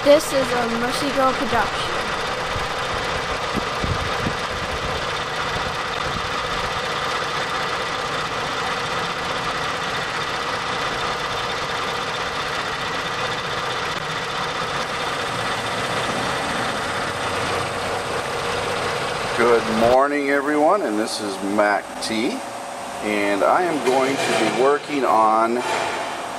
This is a Mercy Girl production. Good morning, everyone, and this is Mac T, and I am going to be working on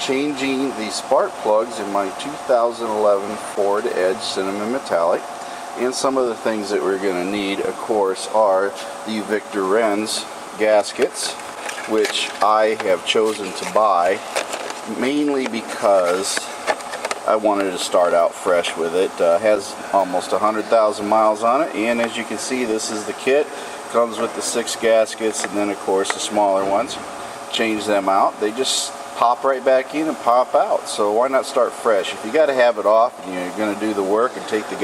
changing the spark plugs in my 2011 Ford Edge Cinnamon Metallic. And some of the things that we're going to need, of course, are the Victor Wren's gaskets, which I have chosen to buy mainly because I wanted to start out fresh with it. Has almost 100,000 miles on it, and as you can see, this is the kit. Comes with the 6 gaskets, and then of course the smaller ones. Change them out. They just pop right back in and pop out. So why not start fresh? If you got to have it off and you're going to do the work and take the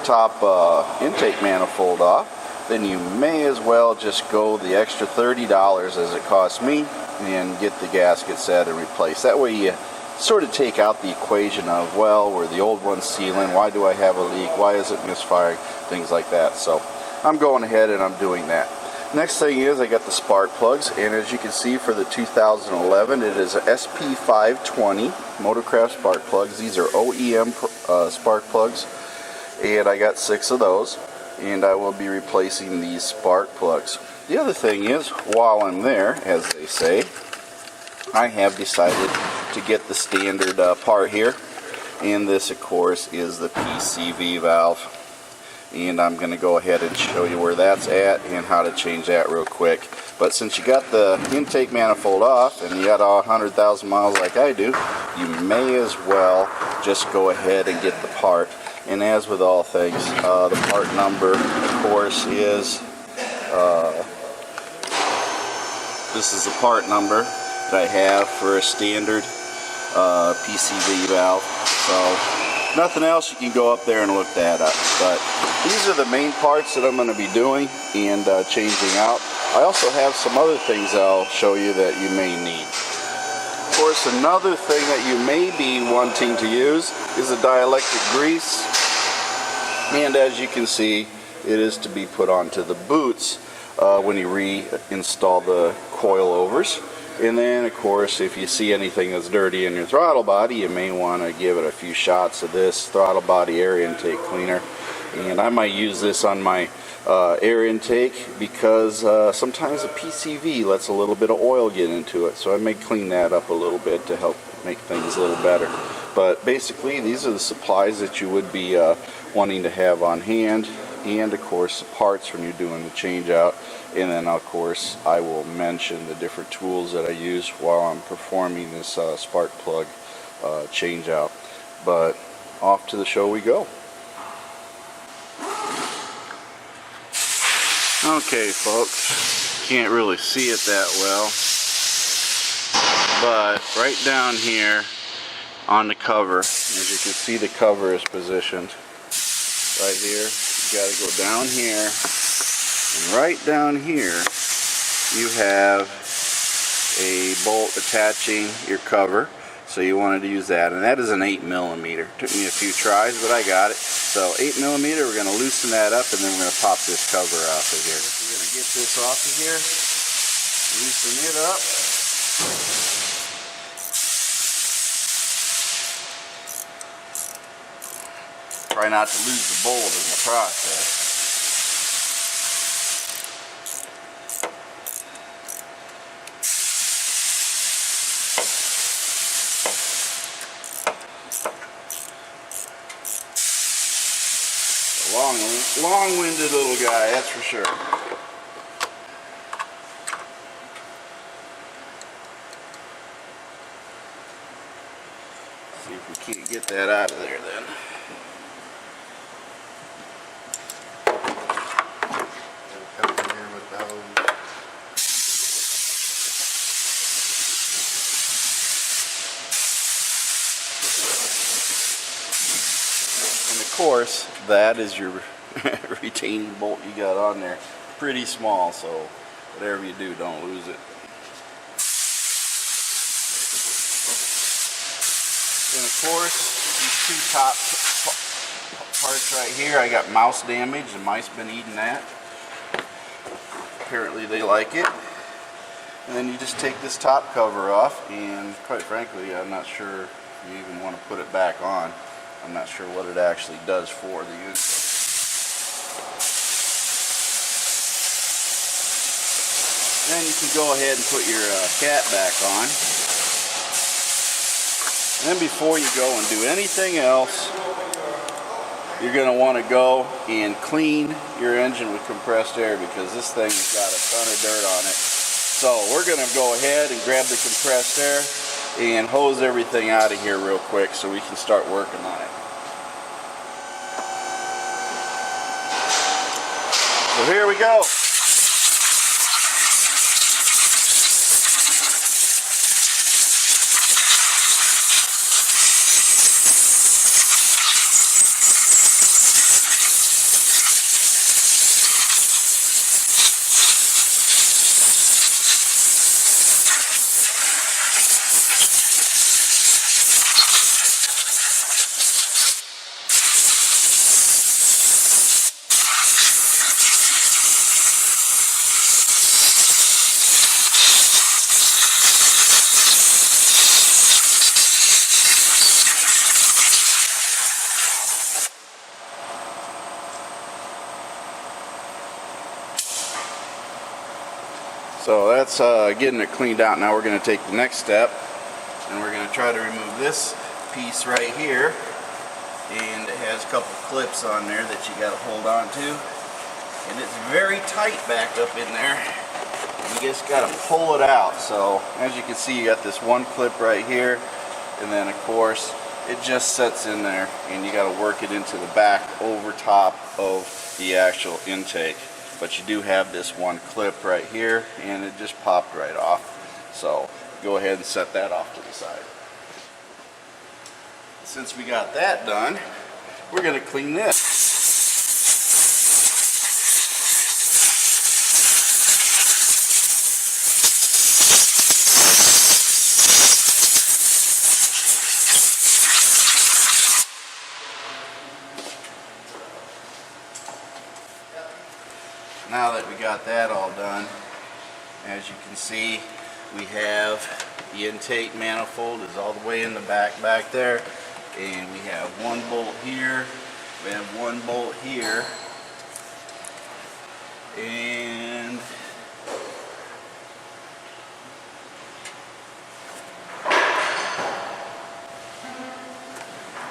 top intake manifold off, then you may as well just go the extra $30 as it cost me and get the gasket set and replaced. That way you sort of take out the equation of, well, were the old ones sealing? Why do I have a leak? Why is it misfiring? Things like that. So I'm going ahead and I'm doing that. Next thing is I got the spark plugs, and as you can see for the 2011, it is a SP520 Motorcraft spark plugs. These are OEM spark plugs, and I got 6 of those, and I will be replacing these spark plugs. The other thing is, while I'm there, as they say, I have decided to get the standard part here, and this of course is the PCV valve, and I'm going to go ahead and show you where that's at and how to change that real quick. But since you got the intake manifold off and you got 100,000 miles like I do, you may as well just go ahead and get the part. And as with all things, the part number of course is this is the part number that I have for a standard PCV valve. So nothing else, you can go up there and look that up. But these are the main parts that I'm going to be doing and changing out. I also have some other things I'll show you that you may need. Of course, another thing that you may be wanting to use is a dielectric grease. And as you can see, it is to be put onto the boots when you reinstall the coilovers. And then of course, if you see anything that's dirty in your throttle body, you may want to give it a few shots of this throttle body air intake cleaner. And I might use this on my air intake because sometimes the PCV lets a little bit of oil get into it, so I may clean that up a little bit to help make things a little better. But basically, these are the supplies that you would be wanting to have on hand, and of course the parts when you're doing the change out. And then of course I will mention the different tools that I use while I'm performing this spark plug change out. But off to the show we go. Okay folks, can't really see it that well, but right down here on the cover, as you can see, the cover is positioned right here. You got to go down here, and right down here you have a bolt attaching your cover, so you wanted to use that, and that is an 8mm. Took me a few tries, but I got it. So 8mm, we're going to loosen that up, and then we're going to pop this cover off of here. We're going to get this off of here, loosen it up. Try not to lose the bolt in the process. Long-winded little guy, that's for sure. See if we can't get that out of there then. And of course, that is your retaining bolt you got on there. Pretty small, so whatever you do, don't lose it. And of course, these two top parts right here, I got mouse damage. The mice been eating that. Apparently they like it. And then you just take this top cover off, and quite frankly, I'm not sure if you even want to put it back on. I'm not sure what it actually does for the inside. Then you can go ahead and put your cat back on. And then before you go and do anything else, you're going to want to go and clean your engine with compressed air, because this thing has got a ton of dirt on it. So we're going to go ahead and grab the compressed air and hose everything out of here real quick so we can start working on it. So here we go. So that's getting it cleaned out. Now we're going to take the next step, and we're going to try to remove this piece right here. And it has a couple clips on there that you got to hold on to. And it's very tight back up in there. You just got to pull it out. So as you can see, you got this one clip right here. And then of course, it just sets in there, and you got to work it into the back over top of the actual intake. But you do have this one clip right here, and it just popped right off. So go ahead and set that off to the side. Since we got that done, we're going to clean this. Now that we got that all done, as you can see, we have the intake manifold is all the way in the back there, and we have one bolt here, we have one bolt here, and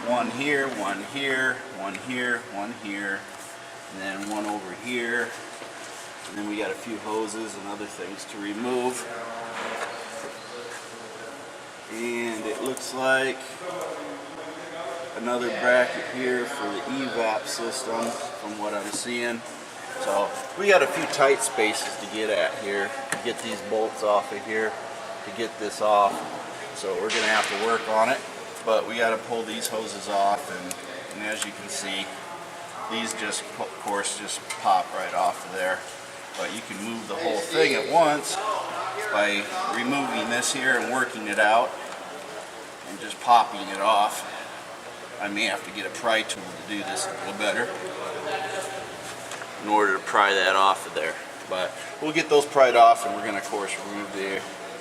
one here, one here, one here, one here, and then one over here. And then we got a few hoses and other things to remove. And it looks like another bracket here for the Evap system from what I'm seeing. So we got a few tight spaces to get at here, to get these bolts off of here, to get this off. So we're going to have to work on it. But we got to pull these hoses off, and as you can see, these just, of course, just pop right off of there. But you can move the whole thing at once by removing this here and working it out and just popping it off. I may have to get a pry tool to do this a little better in order to pry that off of there. But we'll get those pried off, and we're going to, of course, remove the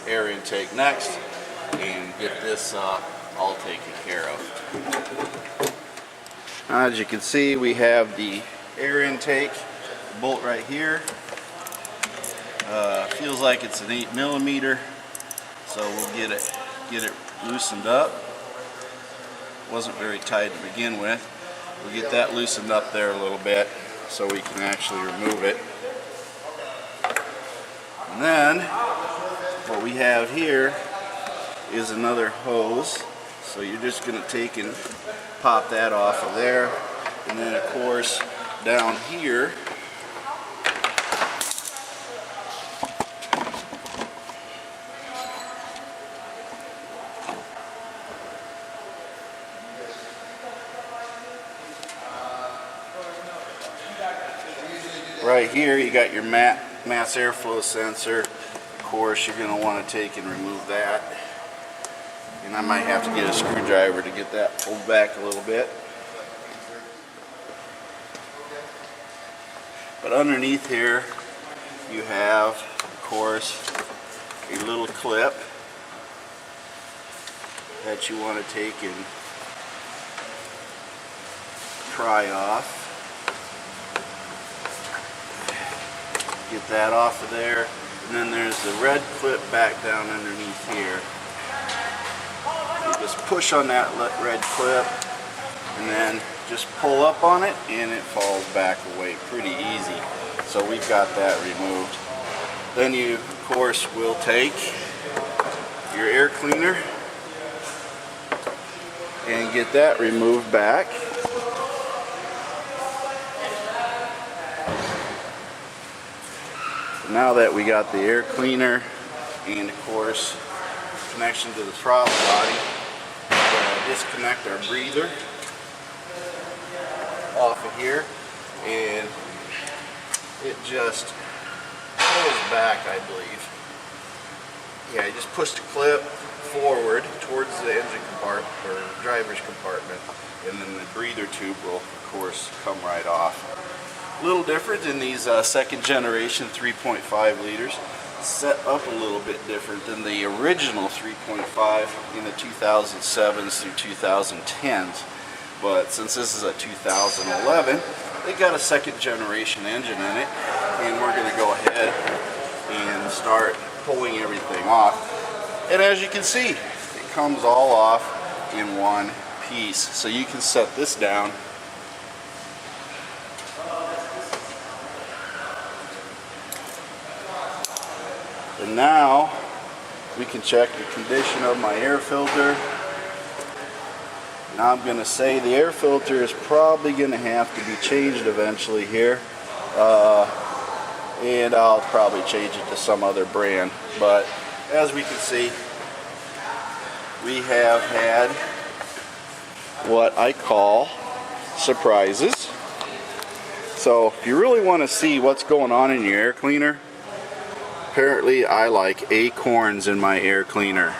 air intake next and get this all taken care of. As you can see, we have the air intake bolt right here. Feels like it's an 8mm, so we'll get it loosened up. Wasn't very tight to begin with. We'll get that loosened up there a little bit so we can actually remove it. And then what we have here is another hose. So you're just going to take and pop that off of there. And then of course down here, right here you got your mass airflow sensor. Of course you're going to want to take and remove that. And I might have to get a screwdriver to get that pulled back a little bit. But underneath here you have, of course, a little clip that you want to take and pry off. Get that off of there. And then there's the red clip back down underneath here. You just push on that red clip and then just pull up on it and it falls back away pretty easy. So we've got that removed. Then you, of course, will take your air cleaner and get that removed back. Now that we got the air cleaner and, of course, connection to the throttle body, we're going to disconnect our breather off of here, and it just pulls back, I believe. Yeah, you just push the clip forward towards the engine compartment or driver's compartment, and then the breather tube will, of course, come right off. A little different in these second generation 3.5 liters. Set up a little bit different than the original 3.5 in the 2007s through 2010s. But since this is a 2011, they got a second generation engine in it, and we're going to go ahead and start pulling everything off. And as you can see, it comes all off in one piece. So you can set this down. And now we can check the condition of my air filter. Now I'm going to say the air filter is probably going to have to be changed eventually here. And I'll probably change it to some other brand. But as we can see, we have had what I call surprises. So if you really want to see what's going on in your air cleaner, apparently I like acorns in my air cleaner.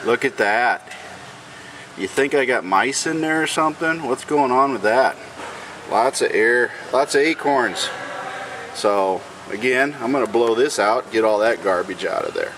Look at that. You think I got mice in there or something? What's going on with that? Lots of air, lots of acorns. So again, I'm going to blow this out, get all that garbage out of there.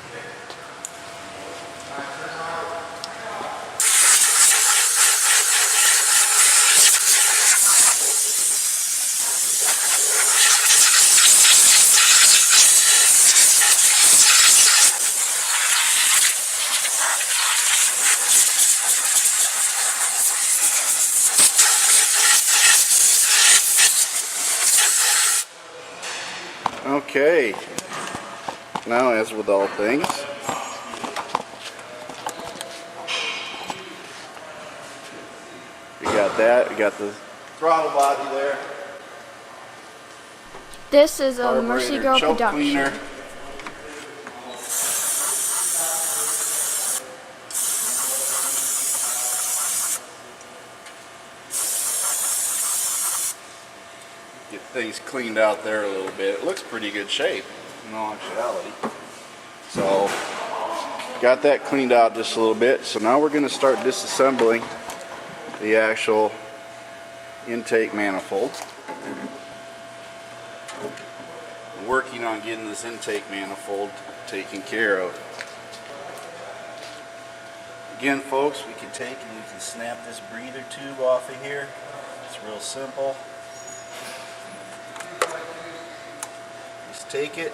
Okay, now as with all things, we got that, we got the throttle body there. This is a Mercy Girl production. Cleaner. Get things cleaned out there a little bit. It looks pretty good shape in all actuality. So got that cleaned out just a little bit. So now we're going to start disassembling the actual intake manifold. I'm working on getting this intake manifold taken care of. Again, folks, we can take and we can snap this breather tube off of here. It's real simple. Just take it,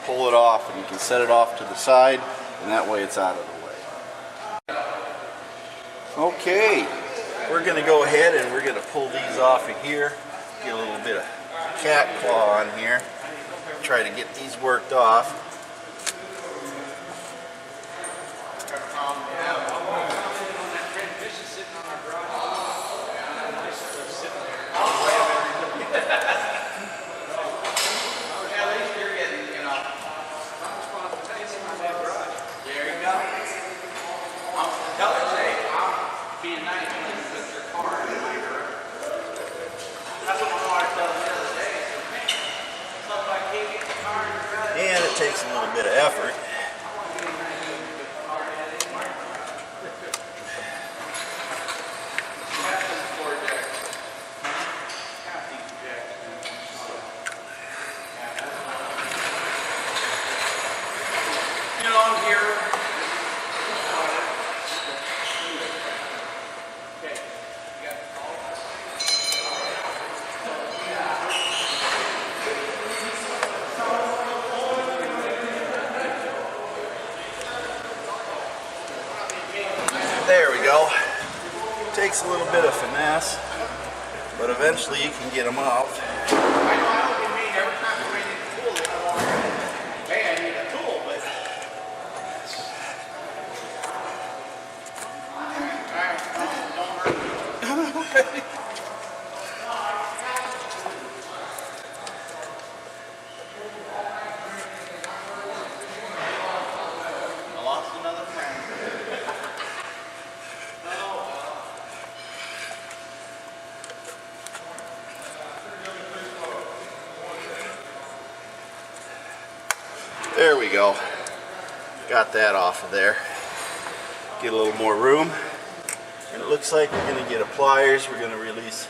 pull it off, and you can set it off to the side, and that way it's out of the way. Okay, we're going to go ahead and we're going to pull these off of here. Get a little bit of cat claw on here. Try to get these worked off. And it takes a little bit of effort. go. Takes a little bit of finesse, but eventually you can get them off. There we go. Got that off of there. Get a little more room. And it looks like we're going to get a pliers. We're going to release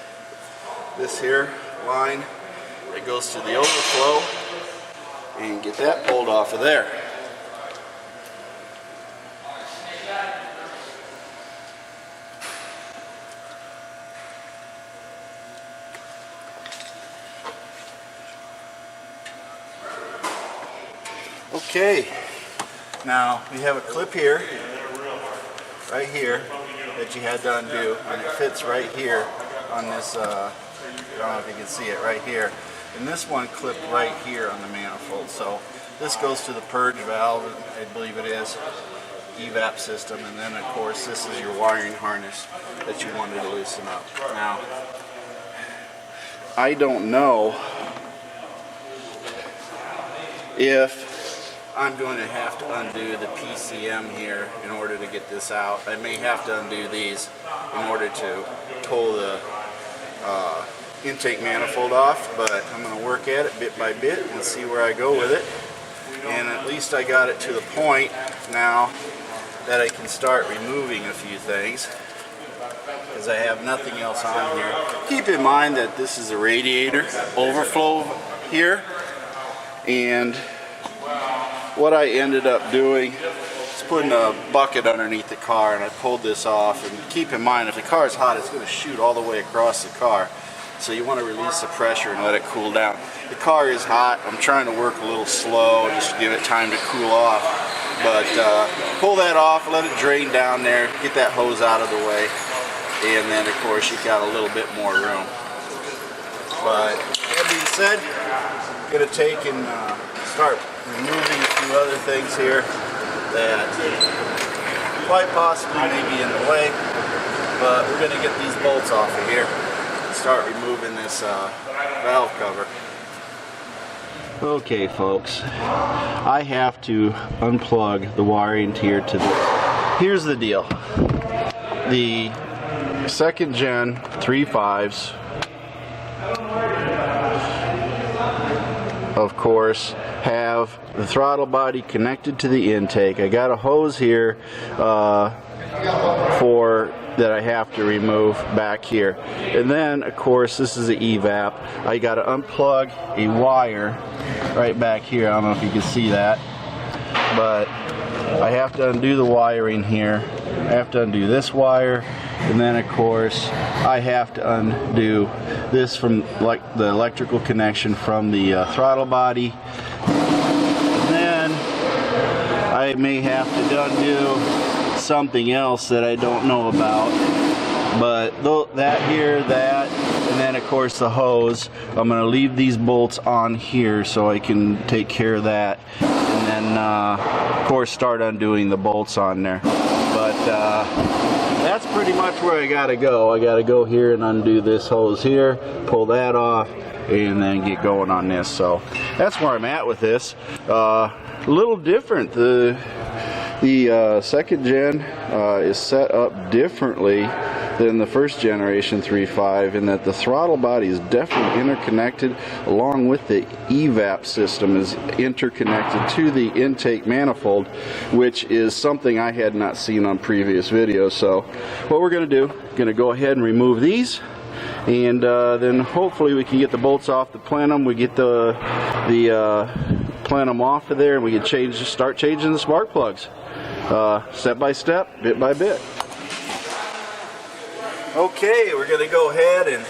this here line that goes to the overflow and get that pulled off of there. Okay, now we have a clip here, right here, that you had to undo, and it fits right here on this, I don't know if you can see it right here, and this one clipped right here on the manifold. So this goes to the purge valve, I believe it is, evap system, and then of course this is your wiring harness that you wanted to loosen up. Now, I don't know if I'm going to have to undo the PCM here in order to get this out. I may have to undo these in order to pull the intake manifold off, but I'm going to work at it bit by bit and see where I go with it. And at least I got it to the point now that I can start removing a few things, because I have nothing else on here. Keep in mind that this is a radiator overflow here, and what I ended up doing is putting a bucket underneath the car, and I pulled this off. And keep in mind, if the car is hot, it's going to shoot all the way across the car. So you want to release the pressure and let it cool down. The car is hot. I'm trying to work a little slow just to give it time to cool off. But pull that off, let it drain down there, get that hose out of the way, and then of course you've got a little bit more room. But that being said, I'm going to take and start removing a few other things here that quite possibly may be in the way, but we're going to get these bolts off of here and start removing this valve cover. Okay folks, I have to unplug the wiring here to this. Here's the deal. The second gen 3.5s, of course, have the throttle body connected to the intake. I got a hose here that I have to remove back here, and then of course this is the evap. I got to unplug a wire right back here. I don't know if you can see that, but I have to undo the wiring here. I have to undo this wire, and then of course I have to undo this from like the electrical connection from the throttle body. And then I may have to undo something else that I don't know about, but that here, that, and then of course the hose. I'm going to leave these bolts on here so I can take care of that, and then of course start undoing the bolts on there. But that's pretty much where I gotta go. I gotta go here and undo this hose here, pull that off, and then get going on this. So that's where I'm at with this. A little different. The second gen is set up differently than the first generation 3.5 in that the throttle body is definitely interconnected, along with the evap system is interconnected to the intake manifold, which is something I had not seen on previous videos. So what we're going to do, going to go ahead and remove these, and then hopefully we can get the bolts off the plenum. We get the plenum off of there, and we can start changing the spark plugs step by step, bit by bit. Okay, we're going to go ahead and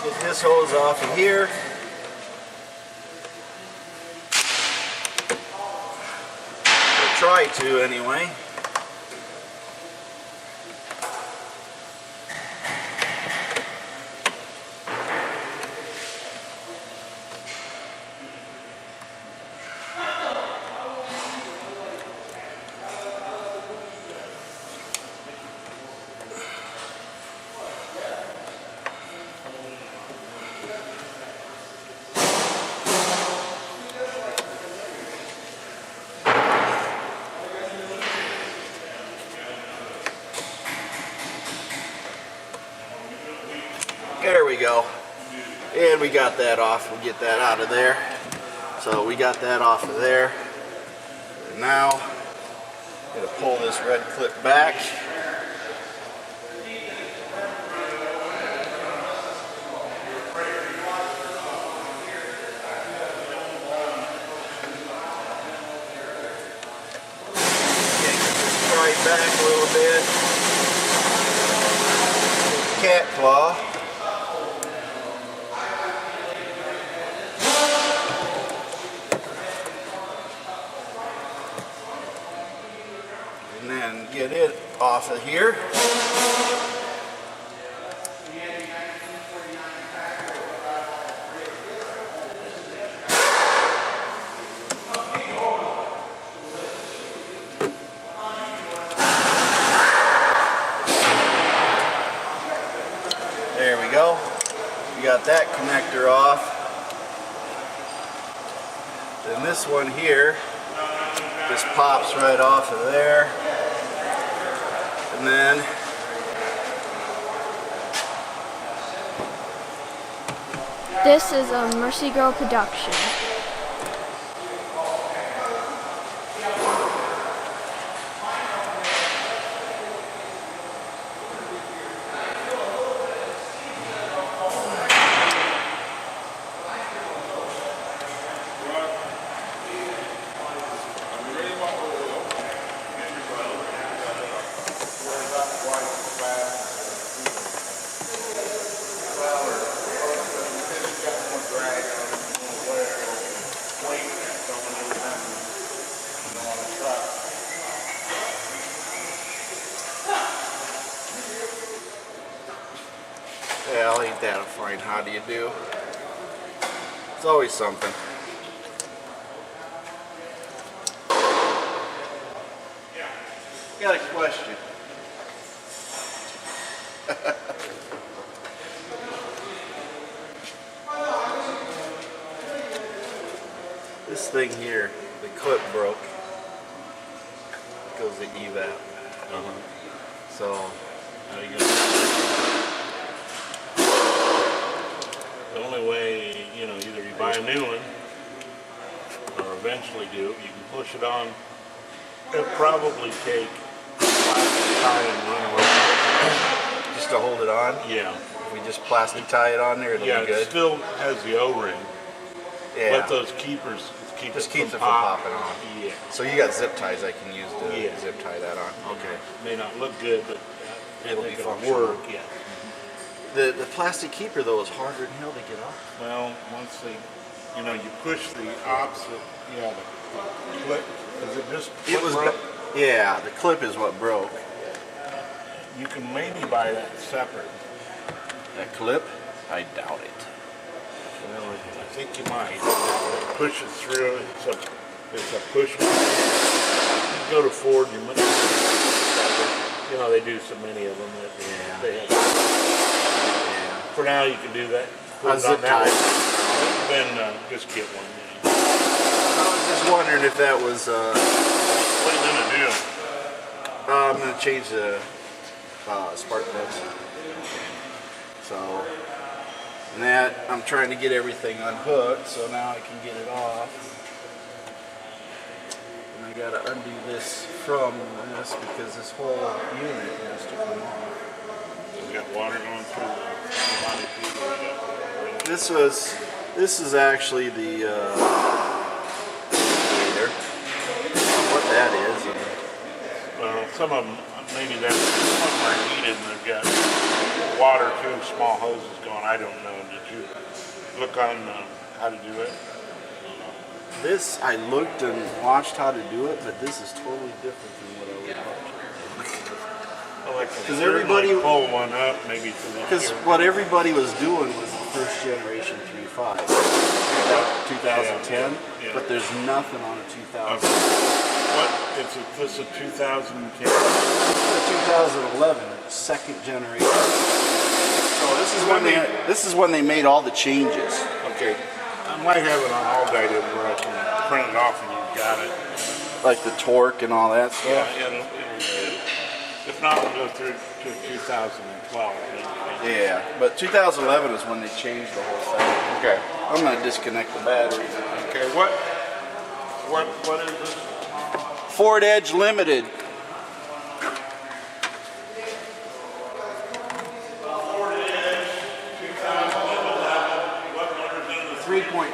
get this hose off of here. Or try to anyway. There we go. And we got that off. We'll get that out of there. So we got that off of there. And now, I'm going to pull this red clip back. Right back a little bit. Cat claw. And then get it off of here. There we go. We got that connector off. Then this one here just pops right off of there. And then This is a Mercy Girl production. Well, ain't that a fine how do you do? It's always something. Got a question. This thing here, the clip broke. It goes to Evap. So, how you gonna? The only way, you know, either you buy a new one or eventually do, you can push it on. It'll probably take tie and run around. just to hold it on. Yeah. If we just plastic tie it on there, it'll Yeah, be good. it still has the O-ring. Yeah. But those keepers just keeps it from popping on. Yeah. So you got zip ties I can use to Yeah. zip tie that on. Okay. May not look good, but It'll be it'll functional. work. Yeah. The plastic keeper though is harder than hell to get off. Well, once they, you know, you push the opposite, yeah, the clip, is it just It was, broke? yeah, the clip is what broke. You can maybe buy that separate. That clip? I doubt it. Well, I think you might. Push it through. It's a push. You go to Ford. You know they do so many of them that they have. Yeah. For now, you can do that. Put it Zip on that tie. one. Then just get one. You know. I was just wondering if that was. What are you gonna do? I'm gonna change the spark plugs. So, and that I'm trying to get everything unhooked, so now I can get it off. And I gotta undo this from this because this whole unit has to come off. You got water going through. This is actually the radiator. What that is. Well, some of them, maybe some of them are heated and they've got water too, small hoses going. I don't know. Did you look on how to do it? This, I looked and watched how to do it, but this is totally different than what I was watching. Because everybody pull one up, maybe to the. Because what everybody was doing was the first generation 3.5, 2010, yeah. but there's nothing on a 2000. What? It's this a 2010? It's a 2011, second generation. So this is when they made all the changes. Okay. I might have it on all data where I can print it off and you've got it. Like the torque and all that stuff. Yeah, If not, we'll go through to 2012. Yeah, but 2011 is when they changed the whole thing. Okay. I'm gonna disconnect the battery. Okay. What is this? Ford Edge Limited. Ford Edge 2011. What number's in the 3.5.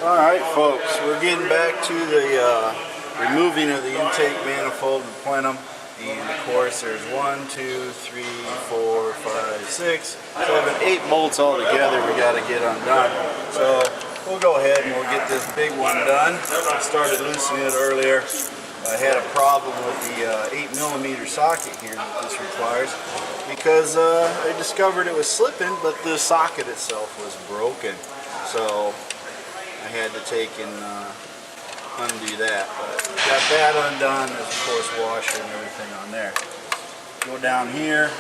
All right, folks, we're getting back to the removing of the intake manifold in Plenum. And of course, there's 1, 2, 3, 4, 5, 6, 7, 8 bolts all together we got to get undone. So we'll go ahead and we'll get this big one done. I started loosening it earlier. I had a problem with the 8mm socket here that this requires because I discovered it was slipping, but the socket itself was broken. So I had to take and undo that. But got that undone. There's of course washer and everything on there. Go down here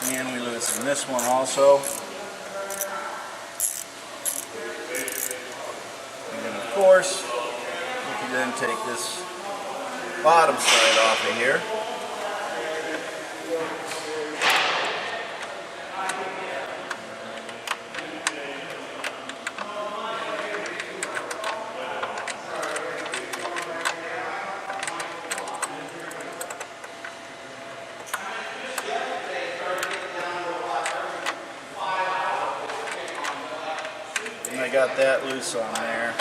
and we loosen this one also. And then of course we can then take this bottom side off of here. And I got that loose on there.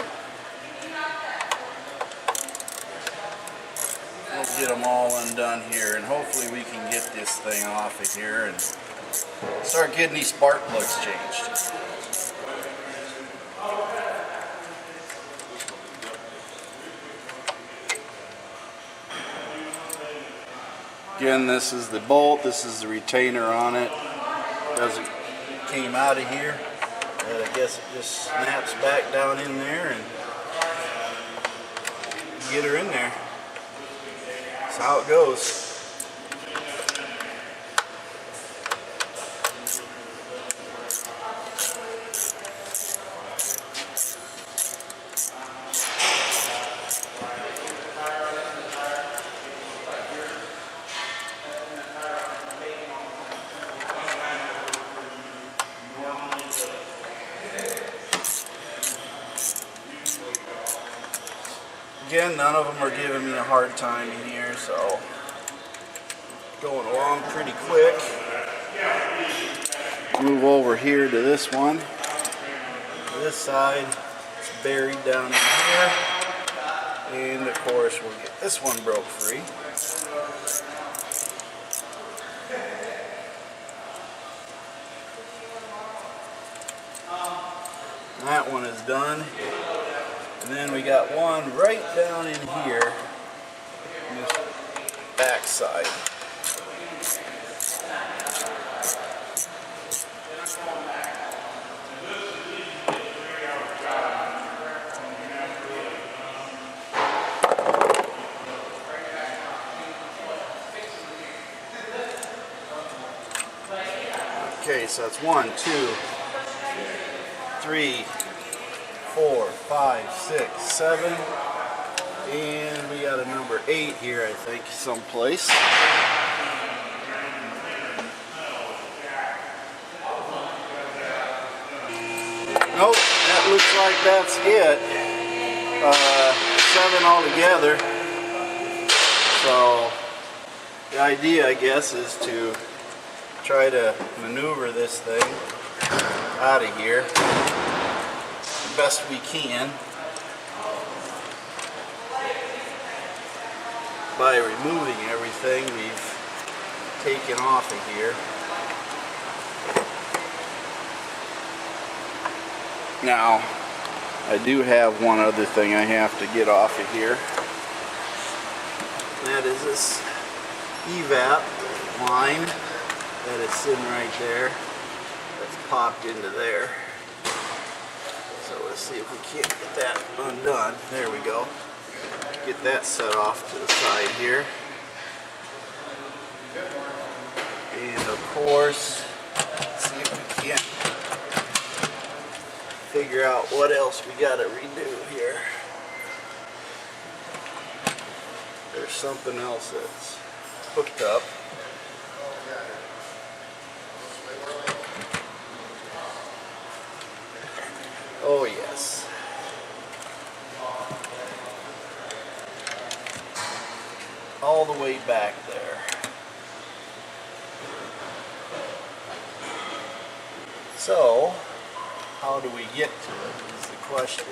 We'll get them all undone here, and hopefully we can get this thing off of here and start getting these spark plugs changed. Again, this is the bolt, this is the retainer on it. It came out of here. I guess it just snaps back down in there and get her in there. That's how it goes. Again, none of them are giving me a hard time in here, so going along pretty quick. Move over here to this one. This side, it's buried down in here. And of course, we'll get this one broke free. That one is done. And then we got one right down in here, this back side. Okay, so that's 1, 2, 3, 4, 5, 6, 7, and we got a number 8 here, I think, someplace. Nope, that looks like that's it. 7 altogether. So the idea, I guess, is to try to maneuver this thing out of here best we can by removing everything we've taken off of here. Now, I do have one other thing I have to get off of here. That is this Evap Line that is sitting right there. That's popped into there. So let's see if we can't get that undone. There we go. Get that set off to the side here. And of course, let's see if we can't figure out what else we gotta redo here. There's there's something else that's hooked up. Oh yes. All the way back there. So, how do we get to it is the question.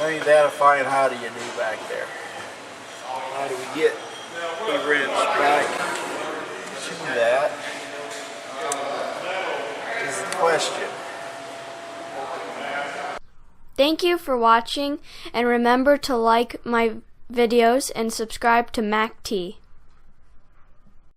Ain't that a fine how do you do back there? How do we get the wrench back to that is the question. Thank you for watching, and remember to like my videos and subscribe to Mac T.